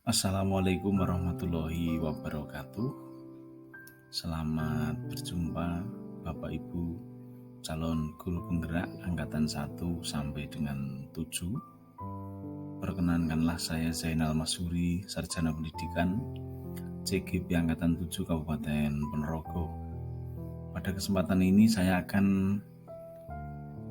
Assalamualaikum warahmatullahi wabarakatuh. Selamat berjumpa Bapak Ibu calon guru penggerak angkatan 1 sampai dengan 7. Perkenankanlah saya Zainal Masuri, Sarjana Pendidikan CGP angkatan 7 Kabupaten Ponorogo. Pada kesempatan ini saya akan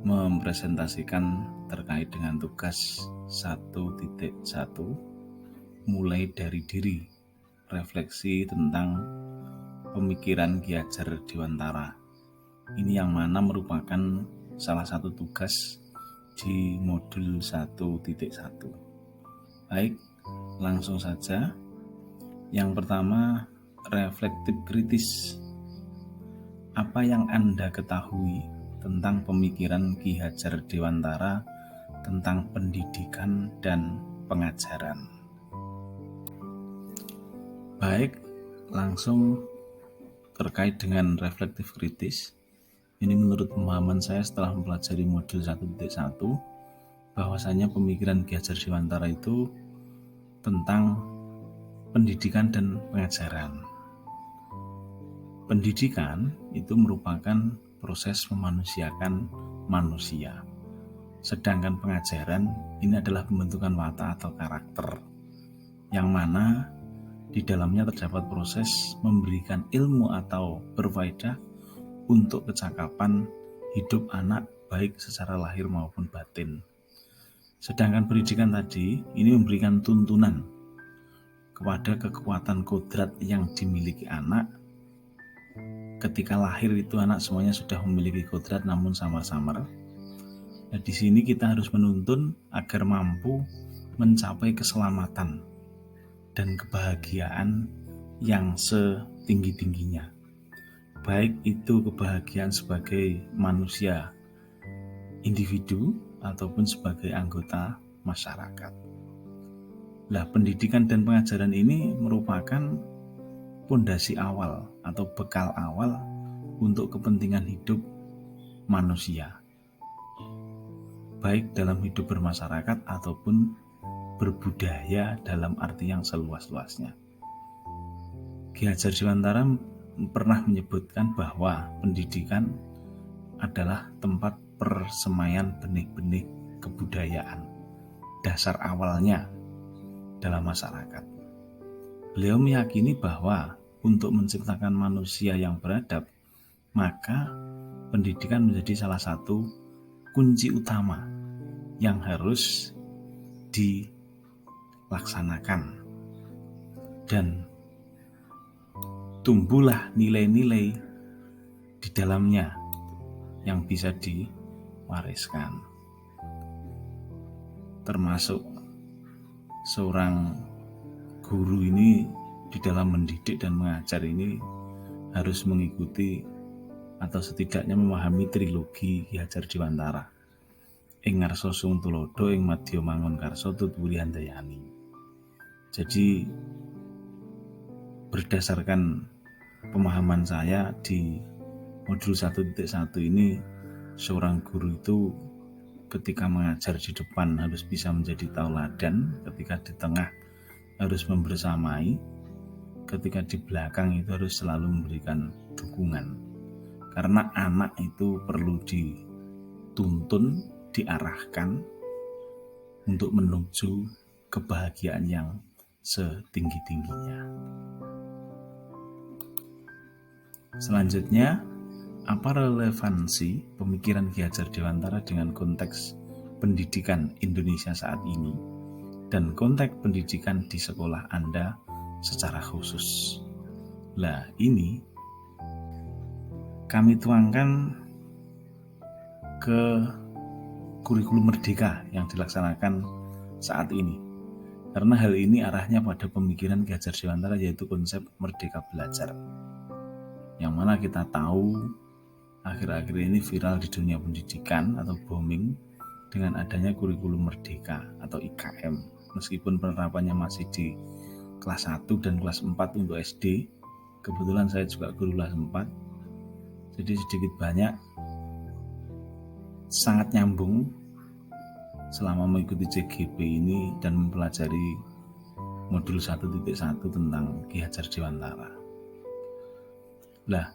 mempresentasikan terkait dengan tugas 1.1 mulai dari diri, refleksi tentang pemikiran Ki Hajar Dewantara. Ini yang mana merupakan salah satu tugas di modul 1.1. Baik, langsung saja. Yang pertama, reflektif kritis. Apa yang Anda ketahui tentang pemikiran Ki Hajar Dewantara tentang pendidikan dan pengajaran? Baik, langsung terkait dengan reflektif kritis. Ini menurut pemahaman saya setelah mempelajari modul 1.1 bahwasanya pemikiran Ki Hajar Dewantara itu tentang pendidikan dan pengajaran. Pendidikan itu merupakan proses memanusiakan manusia. Sedangkan pengajaran ini adalah pembentukan watak atau karakter, yang mana di dalamnya terdapat proses memberikan ilmu atau berfaedah untuk kecakapan hidup anak baik secara lahir maupun batin. Sedangkan pendidikan tadi ini memberikan tuntunan kepada kekuatan kodrat yang dimiliki anak. Ketika lahir itu anak semuanya sudah memiliki kodrat namun samar-samar. Nah, di sini kita harus menuntun agar mampu mencapai keselamatan dan kebahagiaan yang setinggi-tingginya. Baik itu kebahagiaan sebagai manusia individu ataupun sebagai anggota masyarakat. Nah, pendidikan dan pengajaran ini merupakan pondasi awal atau bekal awal untuk kepentingan hidup manusia, baik dalam hidup bermasyarakat ataupun berbudaya dalam arti yang seluas-luasnya. Ki Hajar Dewantara pernah menyebutkan bahwa pendidikan adalah tempat persemaian benih-benih kebudayaan, dasar awalnya dalam masyarakat. Beliau meyakini bahwa untuk menciptakan manusia yang beradab, maka pendidikan menjadi salah satu kunci utama yang harus dilaksanakan, dan tumbuhlah nilai-nilai di dalamnya yang bisa diwariskan. Termasuk seorang guru ini di dalam mendidik dan mengajar ini harus mengikuti atau setidaknya memahami trilogi Ki Hajar Dewantara. Ing ngarsa sung tulodo, ing madya mangun karsa tutwuri handayani. Jadi berdasarkan pemahaman saya di modul 1.1 ini, seorang guru itu ketika mengajar di depan harus bisa menjadi tauladan, ketika di tengah harus membersamai, ketika di belakang itu harus selalu memberikan dukungan. Karena anak itu perlu dituntun, diarahkan untuk menuju kebahagiaan yang setinggi-tingginya. Selanjutnya, apa relevansi pemikiran Ki Hajar Dewantara dengan konteks pendidikan Indonesia saat ini dan konteks pendidikan di sekolah Anda secara khusus? Nah, ini kami tuangkan ke kurikulum merdeka yang dilaksanakan saat ini. Karena hal ini arahnya pada pemikiran Ki Hajar Dewantara, yaitu konsep merdeka belajar. Yang mana kita tahu akhir-akhir ini viral di dunia pendidikan atau booming dengan adanya kurikulum merdeka atau IKM. Meskipun penerapannya masih di kelas 1 dan kelas 4 untuk SD, kebetulan saya juga guru kelas 4, jadi sedikit banyak sangat nyambung selama mengikuti CGP ini dan mempelajari modul 1.1 tentang Ki Hajar Dewantara. Lah,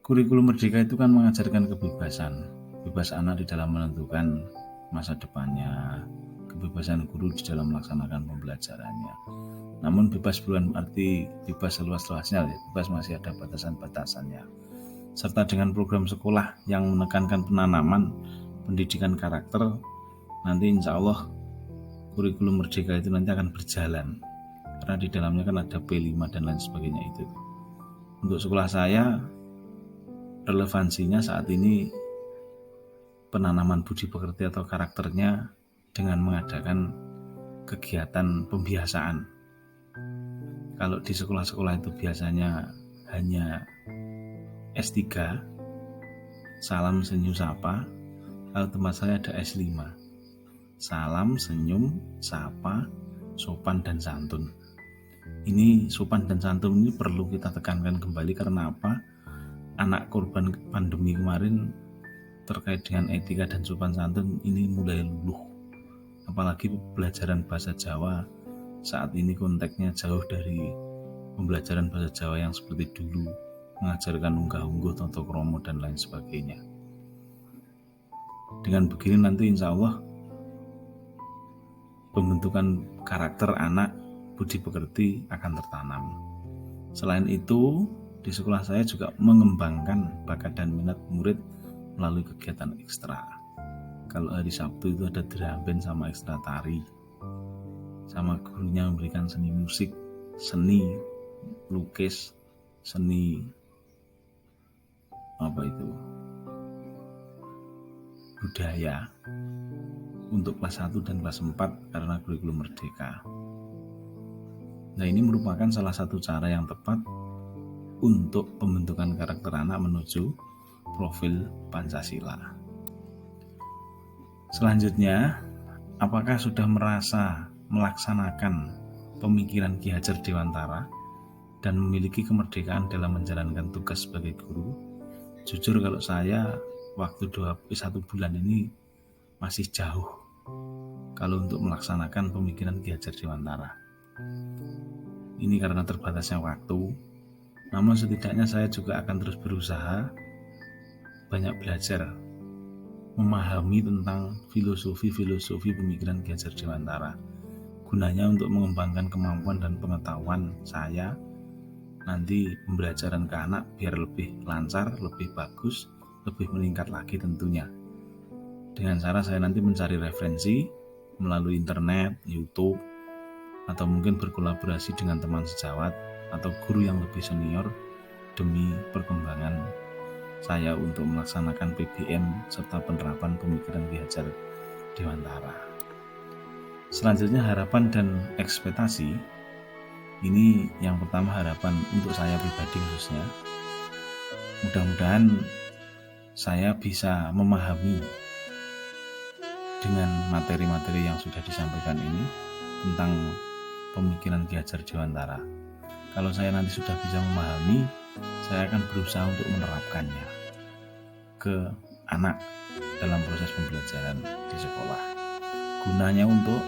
kurikulum merdeka itu kan mengajarkan kebebasan, bebas anak di dalam menentukan masa depannya, kebebasan guru di dalam melaksanakan pembelajarannya. Namun bebas bukan arti bebas seluas-luasnya, bebas masih ada batasan-batasannya. Serta dengan program sekolah yang menekankan penanaman pendidikan karakter, nanti insya Allah kurikulum merdeka itu nanti akan berjalan. Karena di dalamnya kan ada P5 dan lain sebagainya itu. Untuk sekolah saya, relevansinya saat ini penanaman budi pekerti atau karakternya dengan mengadakan kegiatan pembiasaan. Kalau di sekolah-sekolah itu biasanya hanya S3, salam senyum sapa. Kalau tempat saya ada S5, salam senyum sapa sopan dan santun. Ini sopan dan santun ini perlu kita tekankan kembali. Karena apa? Anak korban pandemi kemarin terkait dengan etika dan sopan santun ini mulai luluh. Apalagi pembelajaran bahasa Jawa saat ini konteksnya jauh dari pembelajaran bahasa Jawa yang seperti dulu, mengajarkan unggah-ungguh, toto kromo dan lain sebagainya. Dengan begini nanti insya Allah pembentukan karakter anak budi pekerti akan tertanam. Selain itu, di sekolah saya juga mengembangkan bakat dan minat murid melalui kegiatan ekstra. Kalau hari Sabtu itu ada drum band sama ekstra tari, sama gurunya memberikan seni musik, seni lukis, seni budaya untuk kelas 1 dan kelas 4 karena kurikulum merdeka. Nah, ini merupakan salah satu cara yang tepat untuk pembentukan karakter anak menuju profil Pancasila. Selanjutnya, apakah sudah merasa melaksanakan pemikiran Ki Hajar Dewantara dan memiliki kemerdekaan dalam menjalankan tugas sebagai guru? Jujur kalau saya waktu 1 bulan ini masih jauh kalau untuk melaksanakan pemikiran Ki Hajar Dewantara. Ini karena terbatasnya waktu. Namun setidaknya saya juga akan terus berusaha banyak belajar, memahami tentang filosofi pemikiran Ki Hajar Dewantara. Gunanya untuk mengembangkan kemampuan dan pengetahuan saya nanti pembelajaran ke anak biar lebih lancar, lebih bagus, lebih meningkat lagi tentunya. Dengan cara saya nanti mencari referensi melalui internet, YouTube, atau mungkin berkolaborasi dengan teman sejawat atau guru yang lebih senior demi perkembangan saya untuk melaksanakan PBM serta penerapan pemikiran Ki Hajar Dewantara. Selanjutnya harapan dan ekspektasi. Ini yang pertama harapan untuk saya pribadi khususnya. Mudah-mudahan saya bisa memahami dengan materi-materi yang sudah disampaikan ini tentang pemikiran Ki Hajar Dewantara. Kalau saya nanti sudah bisa memahami, saya akan berusaha untuk menerapkannya ke anak dalam proses pembelajaran di sekolah. Gunanya untuk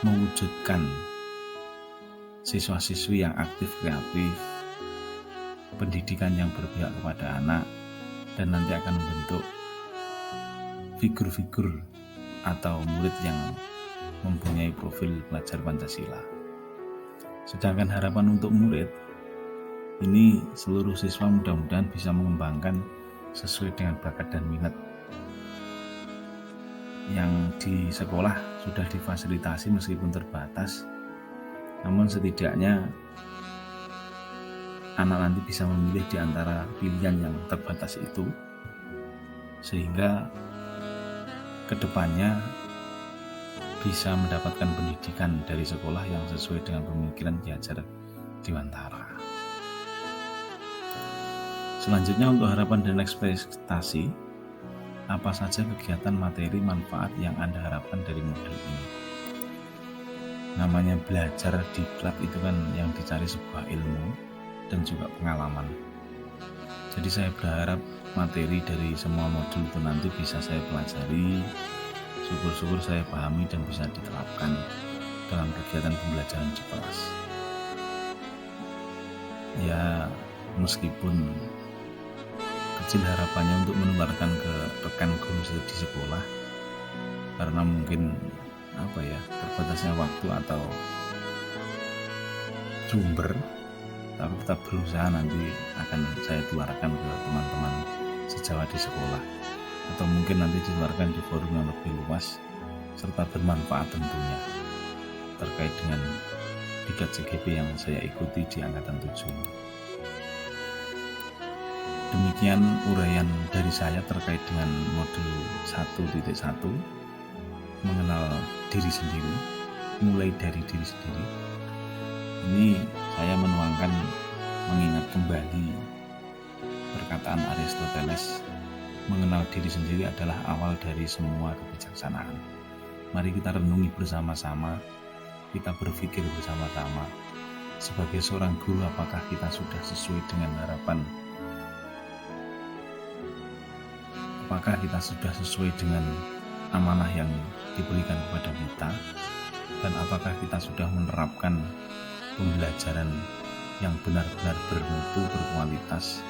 mewujudkan siswa-siswi yang aktif kreatif, pendidikan yang berpihak kepada anak, dan nanti akan membentuk figur-figur atau murid yang mempunyai profil pelajar Pancasila. Sedangkan harapan untuk murid, ini seluruh siswa mudah-mudahan bisa mengembangkan sesuai dengan bakat dan minat yang di sekolah sudah difasilitasi meskipun terbatas. Namun setidaknya anak nanti bisa memilih di antara pilihan yang terbatas itu, sehingga kedepannya bisa mendapatkan pendidikan dari sekolah yang sesuai dengan pemikiran Ki Hajar Dewantara. Selanjutnya untuk harapan dan ekspektasi, apa saja kegiatan materi manfaat yang Anda harapkan dari modul ini? Namanya belajar di klub itu kan yang dicari sebuah ilmu dan juga pengalaman. Jadi saya berharap materi dari semua modul itu nanti bisa saya pelajari, syukur-syukur saya pahami dan bisa diterapkan dalam kegiatan pembelajaran di kelas. Ya, meskipun kecil harapannya untuk menularkan ke rekan guru di sekolah, karena mungkin terbatasnya waktu atau sumber, tapi tetap berusaha nanti akan saya tularkan ke teman-teman sejawat di sekolah, atau mungkin nanti ditularkan di forum yang lebih luas serta bermanfaat tentunya terkait dengan 3 CGP yang saya ikuti di Angkatan 7. Demikian uraian dari saya terkait dengan modul 1.1, mengenal diri sendiri, mulai dari diri sendiri. Ini saya menuangkan, mengingat kembali perkataan Aristoteles, mengenal diri sendiri adalah awal dari semua kebijaksanaan. Mari kita renungi bersama-sama, kita berpikir bersama-sama. Sebagai seorang guru, apakah kita sudah sesuai dengan harapan? Apakah kita sudah sesuai dengan amanah yang diberikan kepada kita? Dan apakah kita sudah menerapkan pembelajaran yang benar-benar bermutu, berkualitas,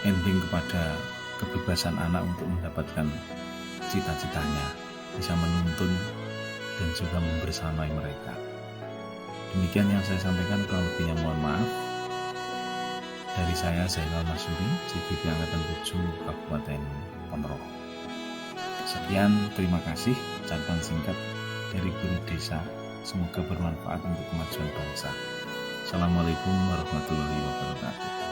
ending kepada kebebasan anak untuk mendapatkan cita-citanya, bisa menuntun dan juga membersamai mereka. Demikian yang saya sampaikan, kurang lebihnya mohon maaf. Dari saya, Zainal Masuri, CGP Angkatan 7 Kabupaten Ponorogo. Sekian, terima kasih. Ucapan singkat dari Guru Desa. Semoga bermanfaat untuk kemajuan bangsa. Assalamualaikum warahmatullahi wabarakatuh.